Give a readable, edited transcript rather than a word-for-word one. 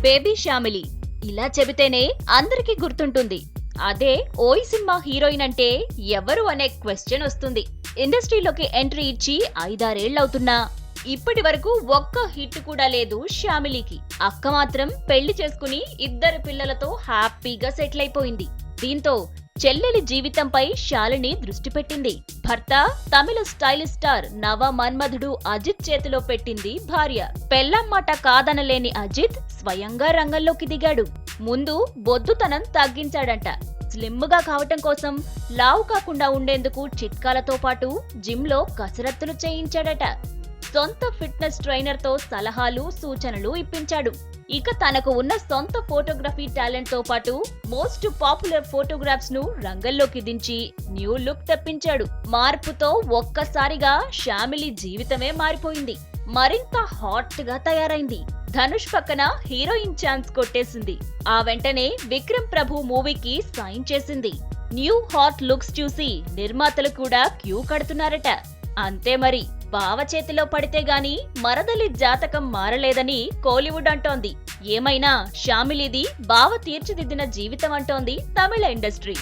Baby Shyamili ఇలా చెబితేనే అందరికీ గుర్తుంటుంది. అదే ఓయ్ సినిమా హీరోయిన్ అంటే ఎవరు అనే క్వశ్చన్ వస్తుంది. ఇండస్ట్రీలోకి ఎంట్రీ ఇచ్చి 5-6 ఏళ్లవుతున్నా ఇప్పటి వరకు ఒక్క హిట్ కూడా లేదు శ్యామిలికి. అక్క మాత్రం పెళ్లి చేసుకుని 2 పిల్లలతో హ్యాపీగా సెటిల్ అయిపోయింది. దీంతో చెల్లెలి జీవితంపై శాలిని దృష్టి పెట్టింది. భర్త తమిళ స్టైలిష్ స్టార్ నవ మన్మధుడు అజిత్ చేతిలో పెట్టింది భార్య. పెళ్లాం మాట కాదనలేని అజిత్ స్వయంగా రంగంలోకి దిగాడు. ముందు బొద్దుతనం తగ్గించాడంట. స్లిమ్ గా కావటం కోసం లావు కాకుండా ఉండేందుకు చిట్కాలతో పాటు జిమ్ లో కసరత్తులు చేయించాడట. సొంత ఫిట్నెస్ ట్రైనర్ తో సలహాలు సూచనలు ఇప్పించాడు. ఇక తనకు ఉన్న సొంత ఫోటోగ్రఫీ టాలెంట్ తో పాటు మోస్ట్ పాపులర్ ఫోటోగ్రాఫ్స్ ను రంగంలోకి దించి న్యూ లుక్ తెప్పించాడు. మార్పుతో ఒక్కసారిగా శ్యామిలి జీవితమే మారిపోయింది. మరింత హాట్ గా తయారైంది. ధనుష్ పక్కన హీరోయిన్ ఛాన్స్ కొట్టేసింది. ఆ వెంటనే విక్రమ్ ప్రభు మూవీకి సైన్ చేసింది. న్యూ హాట్ లుక్స్ చూసి నిర్మాతలు కూడా క్యూ కడుతున్నారట. అంతే మరి, బావ చేతిలో పడితే గాని మరదలి జాతకం మారలేదని కోలీవుడ్ అంటోంది. ఏమైనా శ్యామిలిది బావ తీర్చిదిద్దిన జీవితం అంటోంది తమిళ ఇండస్ట్రీ.